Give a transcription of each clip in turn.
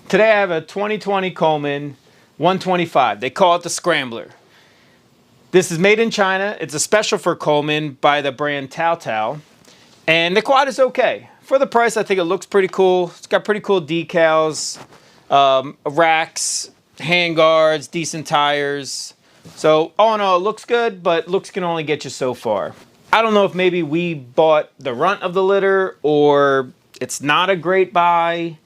Today I have a 2020 Coleman 125. They call it the Scrambler. This is made in China. It's a special for Coleman by the brand TAO TAO. And the quad is okay. For the price, I think it looks pretty cool. It's got pretty cool decals, racks, handguards, decent tires. So all in all, it looks good, but looks can only get you so far. I don't know if maybe we bought the runt of the litter or it's not a great buy.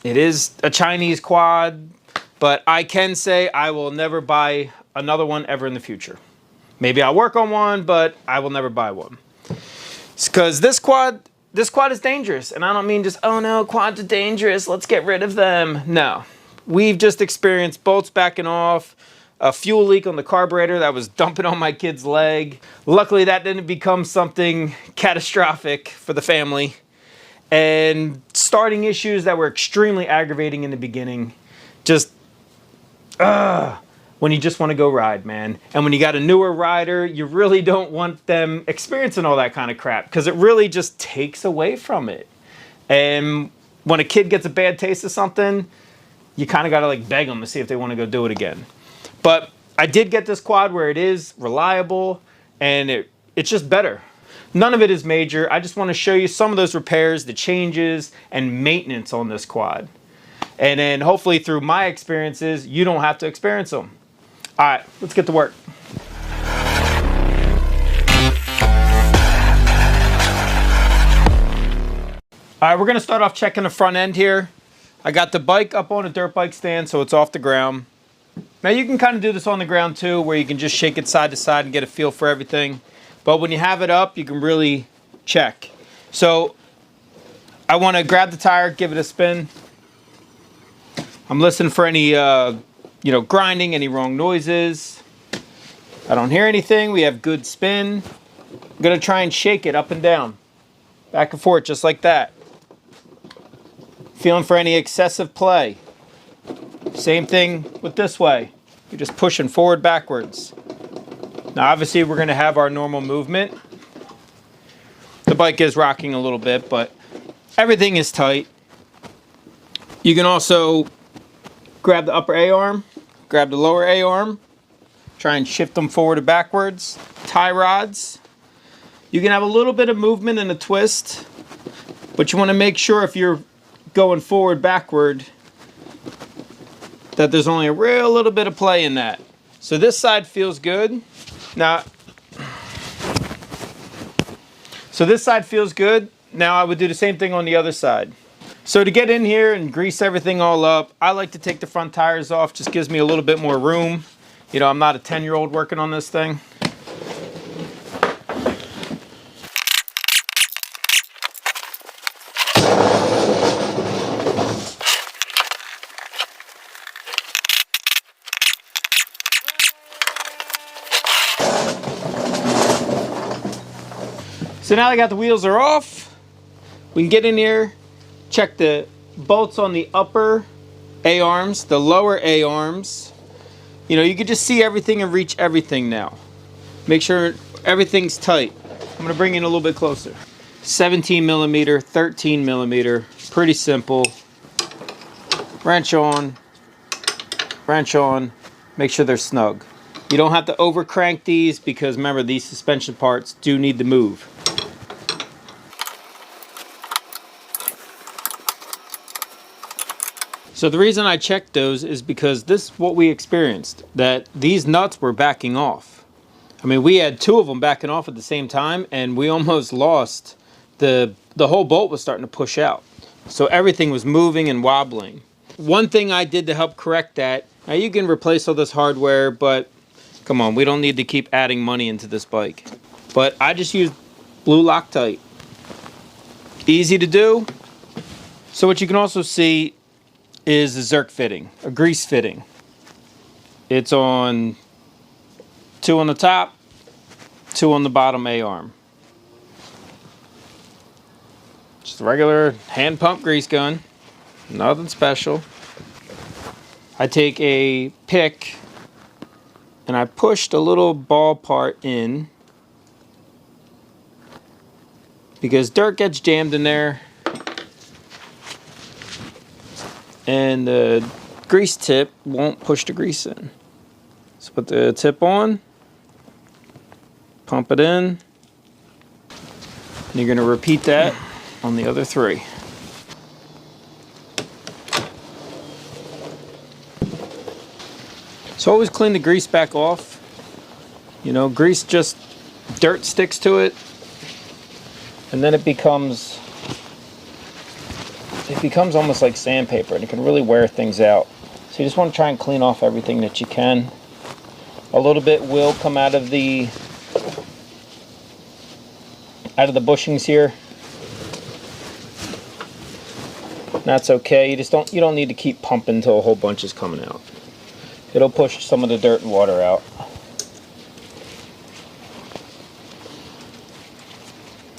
It is a Chinese quad, but I can say I will never buy another one ever in the future. Maybe I'll work on one, but I will never buy one. Because this quad is dangerous. And I don't mean just, oh no, quads are dangerous, let's get rid of them. No, we've just experienced bolts backing off, a fuel leak on the carburetor that was dumping on my kid's leg. Luckily that didn't become something catastrophic for the family. And starting issues that were extremely aggravating in the beginning. Just, when you just want to go ride, man. And when you got a newer rider, you really don't want them experiencing all that kind of crap because it really just takes away from it. And when a kid gets a bad taste of something, you kind of got to like beg them to see if they want to go do it again. But I did get this quad where it is reliable and it's just better. None of it is major. I just want to show you some of those repairs, the changes, and maintenance on this quad. And then hopefully through my experiences, you don't have to experience them. All right, let's get to work. All right, we're gonna start off checking the front end here. I got the bike up on a dirt bike stand, so it's off the ground. Now you can kind of do this on the ground too, where you can just shake it side to side and get a feel for everything. But when you have it up, you can really check. So I want to grab the tire, give it a spin. I'm listening for any, grinding, any wrong noises. I don't hear anything. We have good spin. I'm going to try and shake it up and down, back and forth, just like that. Feeling for any excessive play. Same thing with this way. You're just pushing forward, backwards. Now obviously we're going to have our normal movement. The bike is rocking a little bit, but everything is tight. You can also grab the upper A-arm, grab the lower A-arm, try and shift them forward and backwards. Tie rods. You can have a little bit of movement and a twist, but you want to make sure if you're going forward, backward, that there's only a real little bit of play in that. So this side feels good. Now, so this side feels good. Now I would do the same thing on the other side. So to get in here and grease everything all up, I like to take the front tires off. Just gives me a little bit more room. You know, I'm not a 10-year-old working on this thing. So now I got the wheels are off. We can get in here, check the bolts on the upper A-arms, the lower A-arms. You know, you can just see everything and reach everything now. Make sure everything's tight. I'm gonna bring in a little bit closer. 17 millimeter, 13 millimeter, pretty simple. Wrench on, make sure they're snug. You don't have to over crank these because remember, these suspension parts do need to move. So the reason I checked those is because this is what we experienced, that these nuts were backing off. I mean, we had two of them backing off at the same time and we almost lost, the whole bolt was starting to push out. So everything was moving and wobbling. One thing I did to help correct that, now you can replace all this hardware, but come on, we don't need to keep adding money into this bike. But I just used blue Loctite. Easy to do. So what you can also see is a Zerk fitting, a grease fitting. It's on 2 on the top, 2 on the bottom A-arm. Just a regular hand pump grease gun, nothing special. I take a pick and I pushed a little ball part in because dirt gets jammed in there. and the grease tip won't push the grease in. So put the tip on, pump it in, and you're going to repeat that on the other 3. So always clean the grease back off. You know, grease just, dirt sticks to it, and then it becomes almost like sandpaper, and it can really wear things out. So you just want to try and clean off everything that you can. A little bit will come out of the bushings here. That's okay. You don't need to keep pumping until a whole bunch is coming out. It'll push some of the dirt and water out.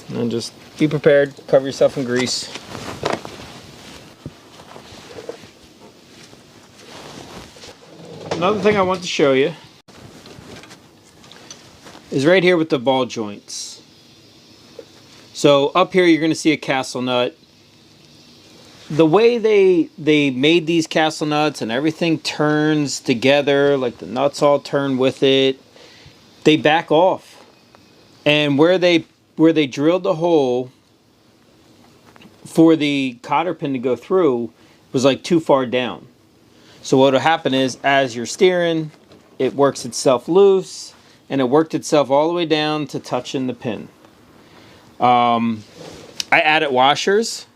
And just be prepared, cover yourself in grease. Another thing I want to show you is right here with the ball joints. So up here you're going to see a castle nut. The way they made these castle nuts and everything turns together, like the nuts all turn with it, they back off. And where they drilled the hole for the cotter pin to go through was like too far down. So what will happen is, as you're steering, it works itself loose, and it worked itself all the way down to touching the pin. I added washers.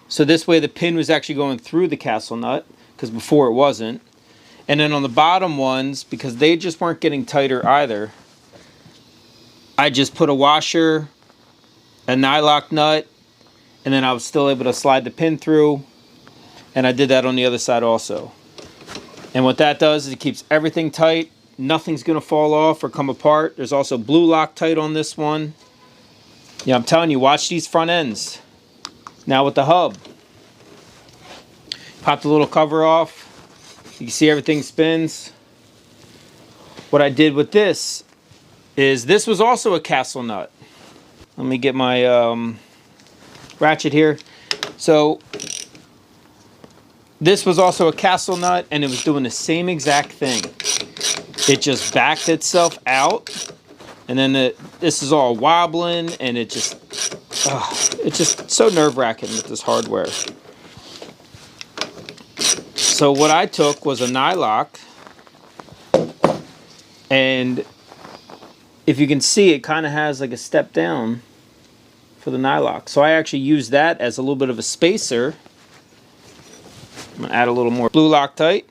So this way the pin was actually going through the castle nut, because before it wasn't. And then on the bottom ones, because they just weren't getting tighter either, I just put a washer, a nylock nut, and then I was still able to slide the pin through. And I did that on the other side also. And what that does is it keeps everything tight. Nothing's going to fall off or come apart. There's also blue Loctite on this one. Yeah, I'm telling you, watch these front ends. Now with the hub, pop the little cover off. You can see everything spins. What I did with this is, this was also a castle nut. Let me get my ratchet here. So this was also a castle nut, and it was doing the same exact thing. It just backed itself out, and then this is all wobbling, and it's just so nerve-wracking with this hardware. So what I took was a nylock, and if you can see, it kind of has like a step down for the nylock. So I actually used that as a little bit of a spacer. I'm going to add a little more blue Loctite.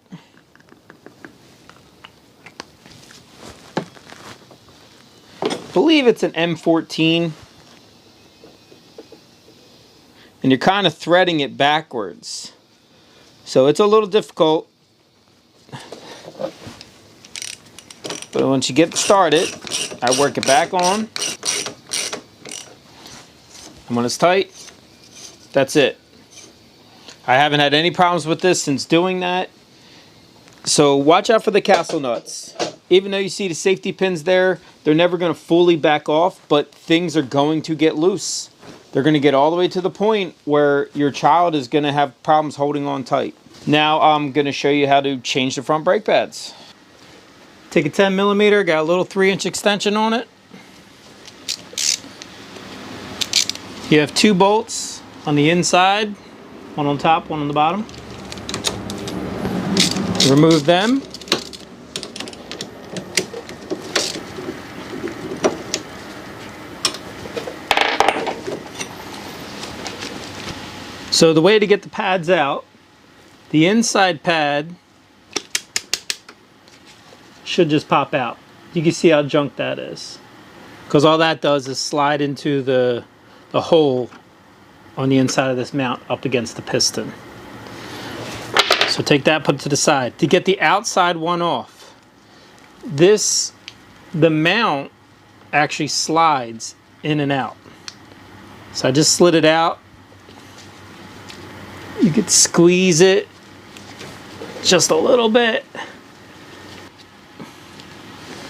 I believe it's an M14. And you're kind of threading it backwards. So it's a little difficult. But once you get started, I work it back on. And when it's tight, that's it. I haven't had any problems with this since doing that. So watch out for the castle nuts. Even though you see the safety pins there, they're never going to fully back off, but things are going to get loose. They're going to get all the way to the point where your child is going to have problems holding on tight. Now I'm going to show you how to change the front brake pads. Take a 10mm, got a little 3-inch extension on it. You have 2 bolts on the inside, one on top, one on the bottom. Remove them. So the way to get the pads out, the inside pad should just pop out. You can see how junk that is, because all that does is slide into the hole on the inside of this mount up against the piston. So take that, put it to the side. To get the outside one off, the mount actually slides in and out. So I just slid it out. You could squeeze it just a little bit,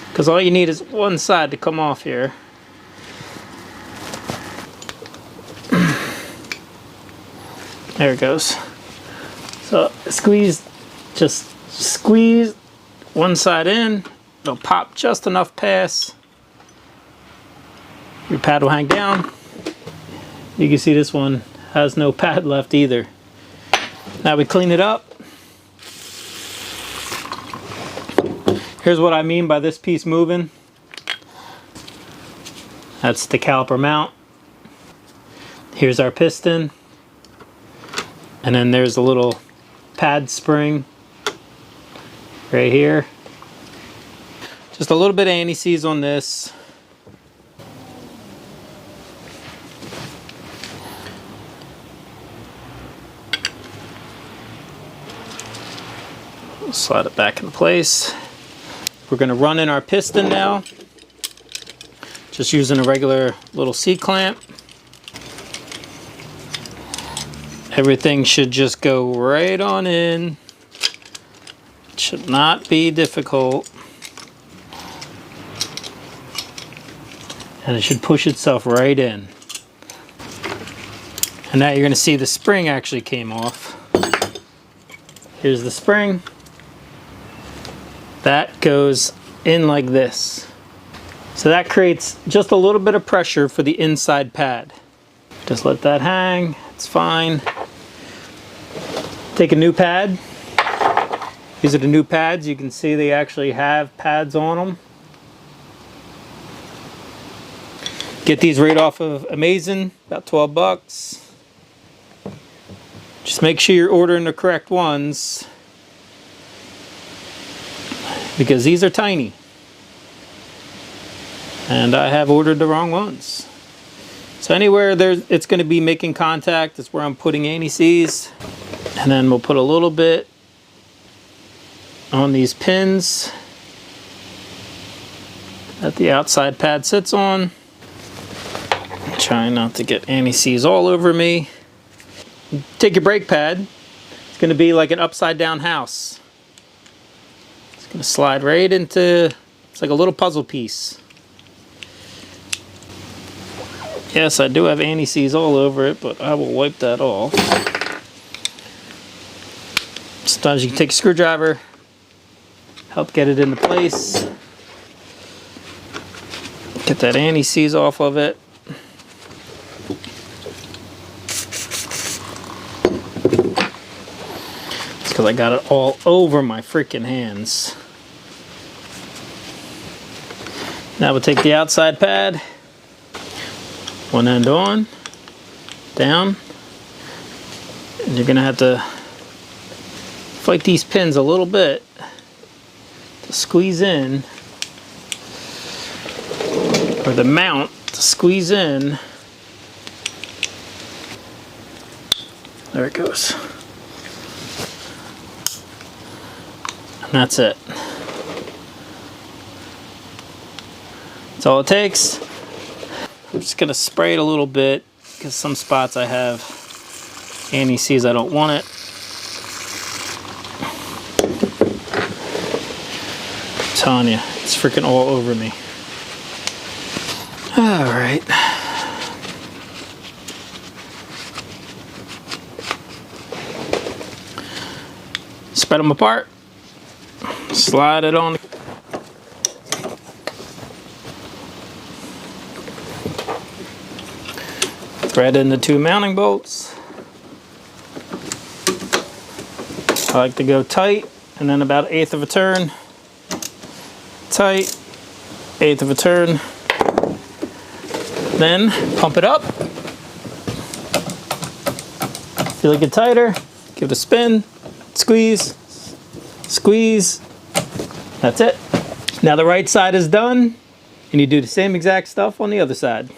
because all you need is one side to come off here. There it goes. So just squeeze one side in. It'll pop just enough past. Your pad will hang down. You can see this one has no pad left either. Now we clean it up. Here's what I mean by this piece moving. That's the caliper mount. Here's our piston. And then there's a little pad spring right here. Just a little bit of anti-seize on this. Slide it back into place. We're going to run in our piston now. Just using a regular little C-clamp. Everything should just go right on in. It should not be difficult. And it should push itself right in. And now you're going to see the spring actually came off. Here's the spring. That goes in like this. So that creates just a little bit of pressure for the inside pad. Just let that hang, it's fine. Take a new pad. These are the new pads. You can see they actually have pads on them. Get these right off of Amazon, about 12 bucks. Just make sure you're ordering the correct ones, because these are tiny. And I have ordered the wrong ones. So anywhere it's going to be making contact is where I'm putting anti-seize. And then we'll put a little bit on these pins that the outside pad sits on. Trying not to get anti-seize all over me. Take your brake pad. It's going to be like an upside down house. It's going to slide right into, it's like a little puzzle piece. Yes, I do have anti-seize all over it, but I will wipe that off. Sometimes you can take a screwdriver, help get it into place. Get that anti-seize off of it. It's because I got it all over my freaking hands. Now we'll take the outside pad, one end on, down, and you're gonna have to fight these pins a little bit to squeeze in, or the mount to squeeze in. There it goes. And that's it. That's all it takes. I'm just gonna spray it a little bit because some spots I have anti-seize, I don't want it. I'm telling you, it's freaking all over me. All right. Spread them apart. Slide it on. Thread in the two mounting bolts. I like to go tight and then about 1/8 of a turn. Tight, 1/8 of a turn. Then pump it up. Feel it get tighter, give it a spin, squeeze, squeeze. That's it. Now the right side is done, and you do the same exact stuff on the other side.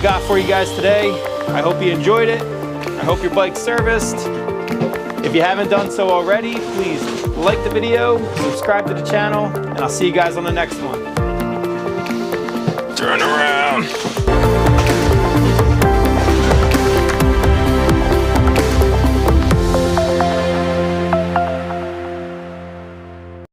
got for you guys today. I hope you enjoyed it. I hope your bike's serviced. If you haven't done so already, please like the video, subscribe to the channel, and I'll see you guys on the next one. Turn around.